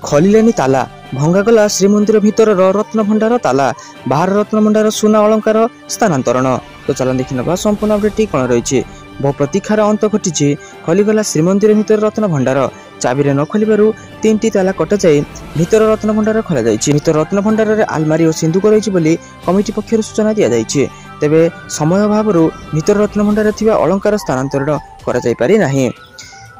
ଖୋଲିଲେନି ତାଲା, ଭଙ୍ଗାଗଲା ଶ୍ରୀମନ୍ଦିର ଭିତରର ରତ୍ନଭଣ୍ଡାର ତାଲା, ବାହାର ରତ୍ନଭଣ୍ଡାର ସୁନା ଅଳଙ୍କାର ସ୍ଥାନାନ୍ତରଣ। ତ ଚାଲ ଦେଖିନେବା ସମ୍ପୂର୍ଣ୍ଣ ଅପଡେଟଟି କ'ଣ ରହିଛି। ବହୁ ପ୍ରତୀକ୍ଷାର ଅନ୍ତ ଘଟିଛି, ଖୋଲିଗଲା ଶ୍ରୀମନ୍ଦିର ଭିତର ରତ୍ନଭଣ୍ଡାର। ଚାବିରେ ନ ଖୋଲିବାରୁ 3ଟି ତାଲା କଟାଯାଇ ଭିତର ରତ୍ନଭଣ୍ଡାର ଖୋଲାଯାଇଛି। ଭିତର ରତ୍ନଭଣ୍ଡାରରେ ଆଲମାରୀ ଓ ସିନ୍ଦୁକ ରହିଛି ବୋଲି କମିଟି ପକ୍ଷରୁ ସୂଚନା ଦିଆଯାଇଛି। ତେବେ ସମୟ ଅଭାବରୁ ଭିତର ରତ୍ନଭଣ୍ଡାରରେ ଥିବା ଅଳଙ୍କାର ସ୍ଥାନାନ୍ତରଣ କରାଯାଇପାରି ନାହିଁ।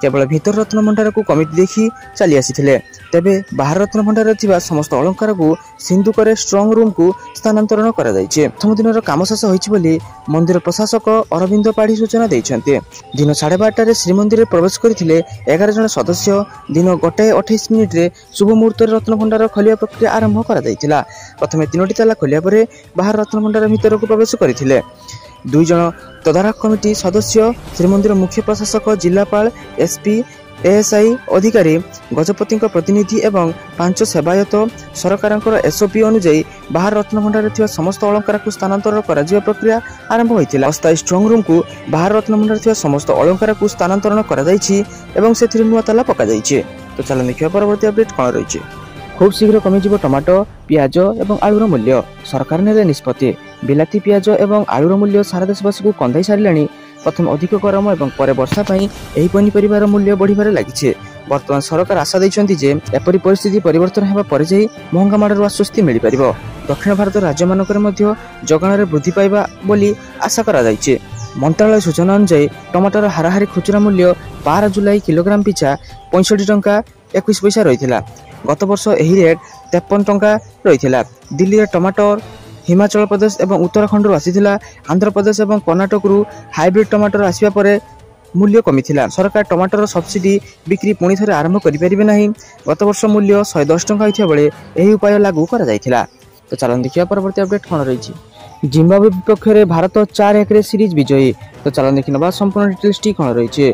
କେବଳ ଭିତର ରତ୍ନଭଣ୍ଡାରକୁ କମିଟି ଦେଖି ଚାଲି ଆସିଥିଲେ। ତେବେ ବାହାର ରତ୍ନଭଣ୍ଡାରରେ ଥିବା ସମସ୍ତ ଅଳଙ୍କାରକୁ ସିନ୍ଦୁକରେ ଷ୍ଟ୍ରଙ୍ଗ ରୁମ୍କୁ ସ୍ଥାନାନ୍ତରଣ କରାଯାଇଛି। ପ୍ରଥମ ଦିନର କାମ ଶେଷ ହୋଇଛି ବୋଲି ମନ୍ଦିର ପ୍ରଶାସକ ଅରବିନ୍ଦ ପାଢ଼ୀ ସୂଚନା ଦେଇଛନ୍ତି। ଦିନ 12:30ରେ ଶ୍ରୀମନ୍ଦିରରେ ପ୍ରବେଶ କରିଥିଲେ 11 ଜଣ ସଦସ୍ୟ। ଦିନ 1:28ରେ ଶୁଭ ମୁହୂର୍ତ୍ତରେ ରତ୍ନଭଣ୍ଡାର ଖୋଲିବା ପ୍ରକ୍ରିୟା ଆରମ୍ଭ କରାଯାଇଥିଲା। ପ୍ରଥମେ 3ଟି ତାଲା ଖୋଲିବା ପରେ ବାହାର ରତ୍ନଭଣ୍ଡାର ଭିତରକୁ ପ୍ରବେଶ କରିଥିଲେ 2 ଜଣ ତଦାରଖ କମିଟି ସଦସ୍ୟ, ଶ୍ରୀମନ୍ଦିର ମୁଖ୍ୟ ପ୍ରଶାସକ, ଜିଲ୍ଲାପାଳ, ଏସ୍ପି, ଏଏସ୍ଆଇ ଅଧିକାରୀ, ଗଜପତିଙ୍କ ପ୍ରତିନିଧି ଏବଂ 5 ସେବାୟତ। ସରକାରଙ୍କର ଏସ୍ଓପି ଅନୁଯାୟୀ ବାହାର ରତ୍ନଭଣ୍ଡାରରେ ଥିବା ସମସ୍ତ ଅଳଙ୍କାରକୁ ସ୍ଥାନାନ୍ତରଣ କରାଯିବା ପ୍ରକ୍ରିୟା ଆରମ୍ଭ ହୋଇଥିଲା। ଅସ୍ଥାୟୀ ଷ୍ଟ୍ରଙ୍ଗ ରୁମ୍କୁ ବାହାର ରତ୍ନଭଣ୍ଡାରରେ ଥିବା ସମସ୍ତ ଅଳଙ୍କାରକୁ ସ୍ଥାନାନ୍ତରଣ କରାଯାଇଛି ଏବଂ ସେଥିରେ ନୂଆ ତାଲା ପକାଯାଇଛି। ତ ଚାଲ ଦେଖିବା ପରବର୍ତ୍ତୀ ଅପଡେଟ୍ କ'ଣ ରହିଛି। ଖୁବ୍ ଶୀଘ୍ର କମିଯିବ ଟମାଟୋ, ପିଆଜ ଏବଂ ଆଳୁର ମୂଲ୍ୟ, ସରକାର ନେଲେ ନିଷ୍ପତ୍ତି। ବିଲାତି ପିଆଜ ଏବଂ ଆଳୁର ମୂଲ୍ୟ ସାରା ଦେଶବାସୀକୁ କନ୍ଦାଇ ସାରିଲାଣି। ପ୍ରଥମେ ଅଧିକ ଗରମ ଏବଂ ପରେ ବର୍ଷା ପାଇଁ ଏହି ପନିପରିବାର ମୂଲ୍ୟ ବଢ଼ିବାରେ ଲାଗିଛି। ବର୍ତ୍ତମାନ ସରକାର ଆଶା ଦେଇଛନ୍ତି ଯେ ଏପରି ପରିସ୍ଥିତି ପରିବର୍ତ୍ତନ ହେବା ପରେ ଯାଇ ମହଙ୍ଗା ମାଡ଼ରୁ ଆଶ୍ୱସ୍ତି ମିଳିପାରିବ। ଦକ୍ଷିଣ ଭାରତ ରାଜ୍ୟମାନଙ୍କରେ ମଧ୍ୟ ଯୋଗାଣରେ ବୃଦ୍ଧି ପାଇବା ବୋଲି ଆଶା କରାଯାଇଛି। ମନ୍ତ୍ରାଳୟ ସୂଚନା ଅନୁଯାୟୀ ଟମାଟୋର ହାରାହାରି ଖୁଚୁରା ମୂଲ୍ୟ 12 ଜୁଲାଇ କିଲୋଗ୍ରାମ ପିଛା 65 ଟଙ୍କା 21 ପଇସା ରହିଥିଲା। ଗତ ବର୍ଷ ଏହି ରେଟ୍ 53 ଟଙ୍କା ରହିଥିଲା। ଦିଲ୍ଲୀରେ ଟମାଟୋ ହିମାଚଳ ପ୍ରଦେଶ ଏବଂ ଉତ୍ତରାଖଣ୍ଡରୁ ଆସିଥିଲା। ଆନ୍ଧ୍ରପ୍ରଦେଶ ଏବଂ କର୍ଣ୍ଣାଟକରୁ ହାଇବ୍ରିଡ୍ ଟମାଟୋ ଆସିବା ପରେ ମୂଲ୍ୟ କମିଥିଲା। ସରକାର ଟମାଟୋର ସବସିଡି ବିକ୍ରି ପୁଣି ଥରେ ଆରମ୍ଭ କରିପାରିବେ ନାହିଁ। ଗତ ବର୍ଷ ମୂଲ୍ୟ 110 ଟଙ୍କା ହୋଇଥିବା ବେଳେ ଏହି ଉପାୟ ଲାଗୁ କରାଯାଇଥିଲା। ତ ଚାଲନ୍ତୁ ଦେଖିବା ପରବର୍ତ୍ତୀ ଅପଡେଟ୍ କ'ଣ ରହିଛି। ଜିମ୍ବାୱେ ବିପକ୍ଷରେ ଭାରତ 4-1ରେ ସିରିଜ୍ ବିଜୟୀ। ତ ଚାଲନ୍ତୁ ଦେଖିନେବା ସମ୍ପୂର୍ଣ୍ଣ ଡିଟେଲ୍ସଟି କ'ଣ ରହିଛି।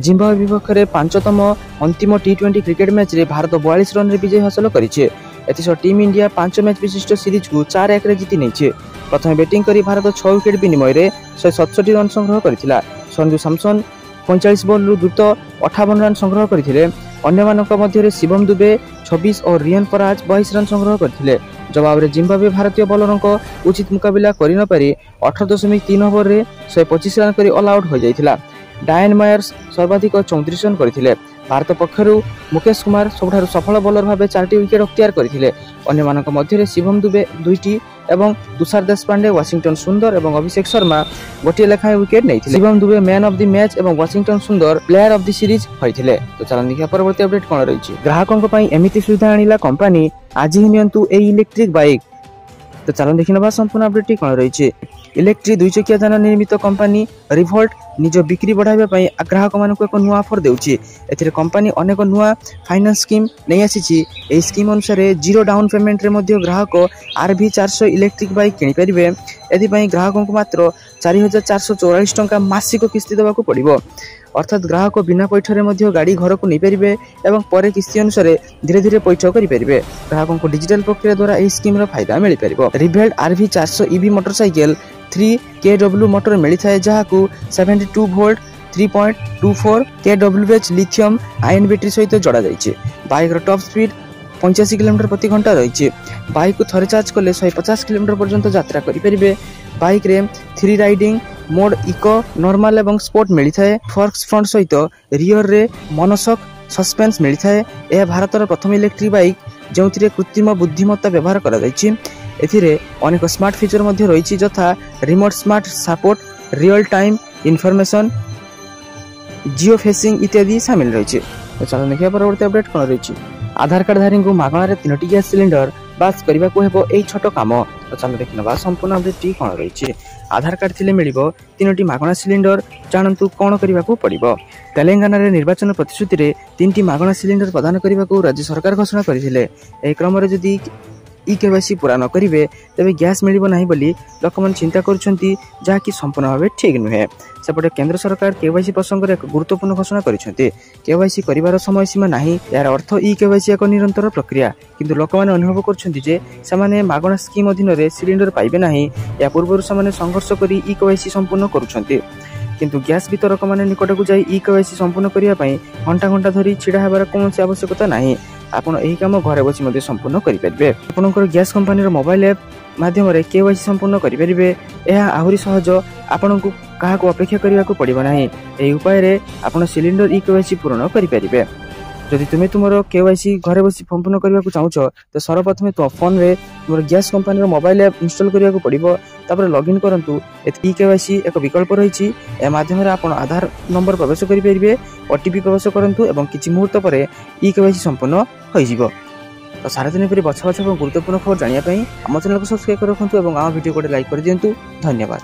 ଜିମ୍ବାୱେ ବିପକ୍ଷରେ 5ତମ ଅନ୍ତିମ T20 କ୍ରିକେଟ୍ ମ୍ୟାଚ୍ରେ ଭାରତ 42 ରନ୍ରେ ବିଜୟ ହାସଲ କରିଛି। ଏଥିସହ ଟିମ୍ ଇଣ୍ଡିଆ 5 ମ୍ୟାଚ୍ ବିଶିଷ୍ଟ ସିରିଜ୍କୁ 4-1ରେ ଜିତି ନେଇଛି। ପ୍ରଥମେ ବ୍ୟାଟିଂ କରି ଭାରତ 6 ୱିକେଟ୍ ବିନିମୟରେ 167 ରନ୍ ସଂଗ୍ରହ କରିଥିଲା। ସଞ୍ଜୁ ସାମସନ୍ 45 ବଲ୍ରୁ ଦ୍ରୁତ 58 ରନ୍ ସଂଗ୍ରହ କରିଥିଲେ। ଅନ୍ୟମାନଙ୍କ ମଧ୍ୟରେ ଶିବମ ଦୁବେ 26 ଓ ରିୟାନ୍ ପରାଗ 22 ରନ୍ ସଂଗ୍ରହ କରିଥିଲେ। ଜବାବରେ ଜିମ୍ବାୱେ ଭାରତୀୟ ବୋଲରଙ୍କ ଉଚିତ ମୁକାବିଲା କରିନପାରି 18.3 ଓଭରରେ 125 ରନ୍ କରି ଅଲ୍ ଆଉଟ୍ ହୋଇଯାଇଥିଲା। ଡାୟାନ୍ ମାୟର୍ସ ସର୍ବାଧିକ 34 ରନ୍ କରିଥିଲେ। ଭାରତ ପକ୍ଷରୁ ମୁକେଶ କୁମାର ସବୁଠାରୁ ସଫଳ ବୋଲର ଭାବେ 4ଟି ୱିକେଟ୍ ଅକ୍ତିଆର କରିଥିଲେ। ଅନ୍ୟମାନଙ୍କ ମଧ୍ୟରେ ଶିବମ ଦୁବେ 2ଟି ଏବଂ ତୁଷାର ଦେଶପାଣ୍ଡେ, ୱାଶିଂଟନ ସୁନ୍ଦର ଏବଂ ଅଭିଷେକ ଶର୍ମା 1ଟିଏ ଲେଖାଏଁ ୱିକେଟ୍ ନେଇଥିଲେ। Shivam Dube man of the match ଏବଂ Washington Sundar player of the series ହୋଇଥିଲେ। ତ ଚାଲନ୍ତୁ ଦେଖିବା ପରବର୍ତ୍ତୀ ଅପଡେଟ୍ କ'ଣ ରହିଛି। ଗ୍ରାହକଙ୍କ ପାଇଁ ଏମିତି ସୁବିଧା ଆଣିଲା କମ୍ପାନୀ, ଆଜି ହିଁ ନିଅନ୍ତୁ ଏହି ଇଲେକ୍ଟ୍ରିକ୍ ବାଇକ୍। ତ ଚାଲନ୍ତୁ ଦେଖିନେବା ସମ୍ପୂର୍ଣ୍ଣ ଅପଡେଟ୍ଟି କ'ଣ ରହିଛି। ଇଲେକ୍ଟ୍ରିକ୍ 2 ଚକିଆ ଯାନ ନିର୍ମିତ କମ୍ପାନୀ ରିଭୋଲ୍ଟ ନିଜ ବିକ୍ରି ବଢ଼ାଇବା ପାଇଁ ଗ୍ରାହକମାନଙ୍କୁ ଏକ ନୂଆ ଅଫର ଦେଉଛି। ଏଥିରେ କମ୍ପାନୀ ଅନେକ ନୂଆ ଫାଇନାନ୍ସ ସ୍କିମ୍ ନେଇ ଆସିଛି। ଏହି ସ୍କିମ୍ ଅନୁସାରେ 0 ଡାଉନ୍ ପେମେଣ୍ଟରେ ମଧ୍ୟ ଗ୍ରାହକ RV400 ଇଲେକ୍ଟ୍ରିକ୍ ବାଇକ୍ କିଣିପାରିବେ। ଏଥିପାଇଁ ଗ୍ରାହକଙ୍କୁ ମାତ୍ର 4,444 ଟଙ୍କା ମାସିକ କିସ୍ତି ଦେବାକୁ ପଡ଼ିବ। ଅର୍ଥାତ୍ ଗ୍ରାହକ ବିନା ପୈଠରେ ମଧ୍ୟ ଗାଡ଼ି ଘରକୁ ନେଇପାରିବେ ଏବଂ ପରେ କିସ୍ତି ଅନୁସାରେ ଧୀରେ ଧୀରେ ପୈଠ କରିପାରିବେ। ଗ୍ରାହକଙ୍କୁ ଡିଜିଟାଲ ପ୍ରକ୍ରିୟା ଦ୍ୱାରା ଏହି ସ୍କିମ୍ର ଫାଇଦା ମିଳିପାରିବ। Revolt RV400 EV motorcycle 3 kW motor ମିଳିଥାଏ, ଯାହାକୁ 72 volt 3.24 kWh lithium ion battery ସହିତ ଯୋଡ଼ାଯାଇଛି। ବାଇକ୍ର ଟପ୍ ସ୍ପିଡ୍ 85 କିଲୋମିଟର ପ୍ରତି ଘଣ୍ଟା ରହିଛି। ବାଇକ୍କୁ ଥରେ ଚାର୍ଜ କଲେ 150 କିଲୋମିଟର ପର୍ଯ୍ୟନ୍ତ ଯାତ୍ରା କରିପାରିବେ। ବାଇକ୍ରେ 3 ରାଇଡିଂ ମୋଡ୍ ଇକୋ, ନର୍ମାଲ ଏବଂ ସ୍ପୋର୍ଟ ମିଳିଥାଏ। ଫୋର୍କ୍ସ ଫ୍ରଣ୍ଟ ସହିତ ରିୟରରେ ମନୋସକ୍ ସସ୍ପେନ୍ସ ମିଳିଥାଏ। ଏହା ଭାରତର ପ୍ରଥମ ଇଲେକ୍ଟ୍ରିକ୍ ବାଇକ୍ ଯେଉଁଥିରେ କୃତ୍ରିମ ବୁଦ୍ଧିମତ୍ତା ବ୍ୟବହାର କରାଯାଇଛି। ଏଥିରେ ଅନେକ ସ୍ମାର୍ଟ ଫିଚର ମଧ୍ୟ ରହିଛି, ଯଥା remote smart support, real time information, Jio facing ଇତ୍ୟାଦି ସାମିଲ ରହିଛି। ତ ଚାଲନ୍ତୁ ଦେଖିବା ପରବର୍ତ୍ତୀ ଅପଡେଟ୍ କ'ଣ ରହିଛି। ଆଧାର କାର୍ଡଧାରୀଙ୍କୁ ମାଗଣାରେ 3ଟି ଗ୍ୟାସ୍ ସିଲିଣ୍ଡର ବାସ୍ କରିବାକୁ ହେବ ଏହି ଛୋଟ କାମ। ତ ଚାଲନ୍ତୁ ଦେଖିନେବା ସମ୍ପୂର୍ଣ୍ଣ ଅପଡେଟ୍ଟି କ'ଣ ରହିଛି। ଆଧାର କାର୍ଡ ଥିଲେ ମିଳିବ 3ଟି ମାଗଣା ସିଲିଣ୍ଡର। ଜାଣନ୍ତୁ କ'ଣ କରିବାକୁ ପଡ଼ିବ। ତେଲେଙ୍ଗାନାରେ ନିର୍ବାଚନ ପ୍ରତିଶ୍ରୁତିରେ 3ଟି ମାଗଣା ସିଲିଣ୍ଡର ପ୍ରଦାନ କରିବାକୁ ରାଜ୍ୟ ସରକାର ଘୋଷଣା କରିଥିଲେ। ଏହି କ୍ରମରେ ଯଦି EKYC ପୁରା ନ କରିବେ ତେବେ ଗ୍ୟାସ୍ ମିଳିବ ନାହିଁ ବୋଲି ଲୋକମାନେ ଚିନ୍ତା କରୁଛନ୍ତି, ଯାହାକି ସମ୍ପୂର୍ଣ୍ଣ ଭାବେ ଠିକ୍ ନୁହେଁ। ସେପଟେ କେନ୍ଦ୍ର ସରକାର KYC ପ୍ରସଙ୍ଗରେ ଏକ ଗୁରୁତ୍ୱପୂର୍ଣ୍ଣ ଘୋଷଣା କରିଛନ୍ତି। KYC କରିବାର ସମୟସୀମା ନାହିଁ। ଏହାର ଅର୍ଥ EKYC ଏକ ନିରନ୍ତର ପ୍ରକ୍ରିୟା। କିନ୍ତୁ ଲୋକମାନେ ଅନୁଭବ କରୁଛନ୍ତି ଯେ ସେମାନେ ମାଗଣା ସ୍କିମ୍ ଅଧୀନରେ ସିଲିଣ୍ଡର ପାଇବେ ନାହିଁ। ଏହା ପୂର୍ବରୁ ସେମାନେ ସଂଘର୍ଷ କରି EKYC ସମ୍ପୂର୍ଣ୍ଣ କରୁଛନ୍ତି। କିନ୍ତୁ ଗ୍ୟାସ୍ ବିତରକମାନେ ନିକଟକୁ ଯାଇ EKYC ସମ୍ପୂର୍ଣ୍ଣ କରିବା ପାଇଁ ଘଣ୍ଟା ଘଣ୍ଟା ଧରି ଛିଡ଼ା ହେବାର କୌଣସି ଆବଶ୍ୟକତା ନାହିଁ। ଆପଣ ଏହି କାମ ଘରେ ବସି ମଧ୍ୟ ସମ୍ପୂର୍ଣ୍ଣ କରିପାରିବେ। ଆପଣଙ୍କର ଗ୍ୟାସ୍ କମ୍ପାନୀର ମୋବାଇଲ ଆପ୍ ମାଧ୍ୟମରେ KYC ସମ୍ପୂର୍ଣ୍ଣ କରିପାରିବେ। ଏହା ଆହୁରି ସହଜ, ଆପଣଙ୍କୁ କାହାକୁ ଅପେକ୍ଷା କରିବାକୁ ପଡ଼ିବ ନାହିଁ। ଏହି ଉପାୟରେ ଆପଣ ସିଲିଣ୍ଡର KYC ପୂରଣ କରିପାରିବେ। ଯଦି ତୁମେ ତୁମର KYC ଘରେ ବସି ସମ୍ପୂର୍ଣ୍ଣ କରିବାକୁ ଚାହୁଁଛ, ତ ସର୍ବପ୍ରଥମେ ତୁମ ଫୋନରେ ତୁମର ଗ୍ୟାସ୍ କମ୍ପାନୀର ମୋବାଇଲ ଆପ୍ ଇନଷ୍ଟଲ୍ କରିବାକୁ ପଡ଼ିବ। ତାପରେ ଲଗ୍ଇନ୍ କରନ୍ତୁ। KYC ଏକ ବିକଳ୍ପ ରହିଛି। ଏହା ମାଧ୍ୟମରେ ଆପଣ ଆଧାର ନମ୍ବର ପ୍ରବେଶ କରିପାରିବେ, OTP ପ୍ରବେଶ କରନ୍ତୁ ଏବଂ କିଛି ମୁହୂର୍ତ୍ତ ପରେ KYC ସମ୍ପୂର୍ଣ୍ଣ ହୋଇଯିବ। ତ ସାରାଦିନ ପରି ବଛା ବଛା ଏବଂ ଗୁରୁତ୍ୱପୂର୍ଣ୍ଣ ଖବର ଜାଣିବା ପାଇଁ ଆମ ଚ୍ୟାନେଲକୁ ସବସ୍କ୍ରାଇବ୍ କରି ରଖନ୍ତୁ ଏବଂ ଆମ ଭିଡ଼ିଓ ଗୋଟେ ଲାଇକ୍ କରିଦିଅନ୍ତୁ। ଧନ୍ୟବାଦ।